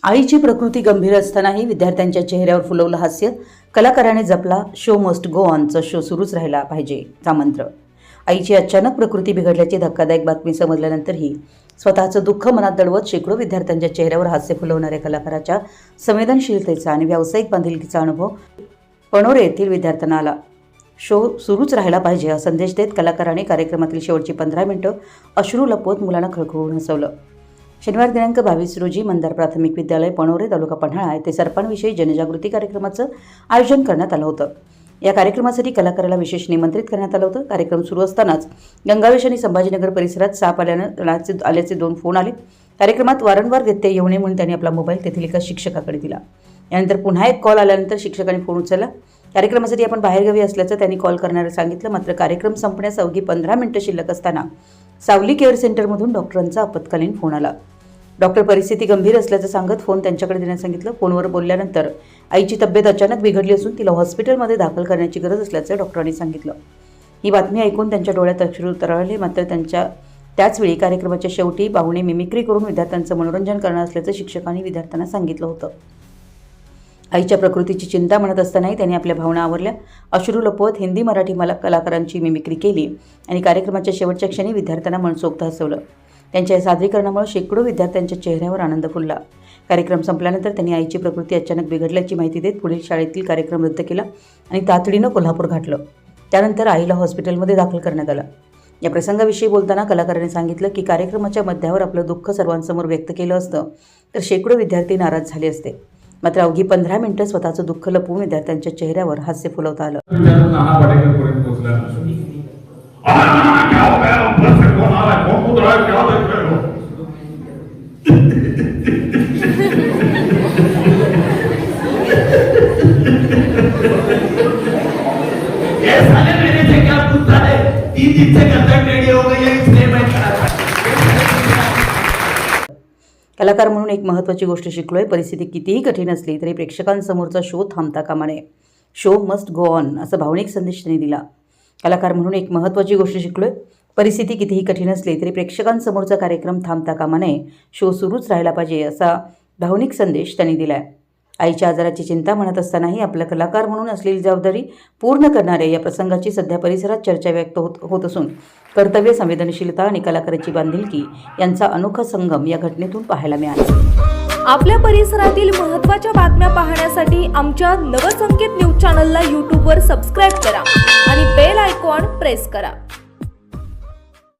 आईची प्रकृती गंभीर असतानाही विद्यार्थ्यांच्या चेहऱ्यावर फुलवलं हास्य. कलाकाराने जपला शो मस्ट गो ऑनचा शो सुरूच राहिला पाहिजे चा मंत्र. आईची अचानक प्रकृती बिघडल्याची धक्कादायक बातमी समजल्यानंतरही स्वतःचं दुःख मनात दडवत शेकडो विद्यार्थ्यांच्या चेहऱ्यावर हास्य फुलवणाऱ्या कलाकाराच्या संवेदनशीलतेचा आणि व्यावसायिक बांधिलकीचा अनुभव पणोरे येथील विद्यार्थ्यांना आला. शो सुरूच राहिला पाहिजे हा संदेश देत कलाकाराने कार्यक्रमातील शेवटची 15 मिनिटं अश्रू लपवत मुलांना खळखळून हसवलं. शनिवार दिनांक 22 रोजी मंदार प्राथमिक विद्यालय पणोरे तालुका पन्हाळा येथे सर्पांविषयी जनजागृती कार्यक्रमाचं आयोजन करण्यात आलं होतं. या कार्यक्रमासाठी कलाकाराला विशेष निमंत्रित करण्यात आलं होतं. कार्यक्रम सुरू असतानाच गंगावेश आणि संभाजीनगर परिसरात साप आल्याचे 2 फोन आले. कार्यक्रमात वारंवार व्यत्यय येऊ नये म्हणून त्यांनी आपला मोबाईल तेथील एका शिक्षकाकडे दिला. यानंतर पुन्हा एक कॉल आल्यानंतर शिक्षकाने फोन उचलला. कार्यक्रमासाठी आपण बाहेरगावी असल्याचं त्यांनी कॉल करणाऱ्याला सांगितलं. मात्र कार्यक्रम संपण्यास अवघी 15 मिनिटं शिल्लक असताना सावली केअर सेंटरमधून डॉक्टरांचा आपत्कालीन फोन आला. डॉक्टर परिस्थिती गंभीर असल्याचं सांगत फोन त्यांच्याकडे देण्यास सांगितलं. फोनवर बोलल्यानंतर आईची तब्येत अचानक बिघडली असून तिला हॉस्पिटलमध्ये दाखल करण्याची गरज असल्याचं डॉक्टरांनी सांगितलं. ही बातमी ऐकून त्यांच्या डोळ्यात अश्रू तरळले. मात्र त्याचवेळी कार्यक्रमाच्या शेवटी पाहुणे मिमिक्री करून विद्यार्थ्यांचं मनोरंजन करणार असल्याचं शिक्षकांनी विद्यार्थ्यांना सांगितलं होतं. आईच्या प्रकृतीची चिंता म्हणत असतानाही त्यांनी आपल्या भावना आवरल्या. अश्रू लपवत हिंदी मराठी कलाकारांची मिमिक्री केली आणि कार्यक्रमाच्या शेवटच्या क्षणी विद्यार्थ्यांना मनसोक्त हसवलं. त्यांच्या या सादरीकरणामुळे शेकडो विद्यार्थ्यांच्या चेहऱ्यावर आनंद फुलला. कार्यक्रम संपल्यानंतर त्यांनी आईची प्रकृती अचानक बिघडल्याची माहिती देत पुढील शाळेतील कार्यक्रम रद्द केला आणि तातडीनं कोल्हापूर गाठलं. त्यानंतर आईला हॉस्पिटलमध्ये दाखल करण्यात आलं. या प्रसंगाविषयी बोलताना कलाकाराने सांगितलं की कार्यक्रमाच्या मध्यावर आपलं दुःख सर्वांसमोर व्यक्त केलं असतं तर शेकडो विद्यार्थी नाराज झाले असते. मात्र अवघी 15 मिनिटं स्वतःचं दुःख लपवून विद्यार्थ्यांच्या चेहऱ्यावर हास्य फुलवता आलं. कलाकार म्हणून एक महत्त्वाची गोष्ट शिकलोय. परिस्थिती कितीही कठीण असली तरी प्रेक्षकांसमोरचा शो थांबता कामा नये. शो मस्ट गो ऑन असा भावनिक संदेश त्यांनी दिला. कलाकार म्हणून एक महत्त्वाची गोष्ट शिकलोय. परिस्थिती कितीही कठीण असली तरी प्रेक्षकांसमोरचा कार्यक्रम थांबता कामा नये. शो सुरूच राहिला पाहिजे असा भावनिक संदेश त्यांनी दिलाय. आईच्या आजाराची चिंता म्हणत असतानाही आपला कलाकार म्हणून असलेली जबाबदारी पूर्ण करणाऱ्या या प्रसंगाची सध्या परिसरात चर्चा व्यक्त होत असून कर्तव्य, संवेदनशीलता आणि कलाकाराची बांधिलकी यांचा अनोखा संगम या घटनेतून पाहायला मिळाला. आपल्या परिसरातील महत्त्वाच्या बातम्या पाहण्यासाठी आमच्या नवसंकेत न्यूज चॅनलला यूट्यूबवर सबस्क्राईब करा आणि बेल आयकॉन प्रेस करा.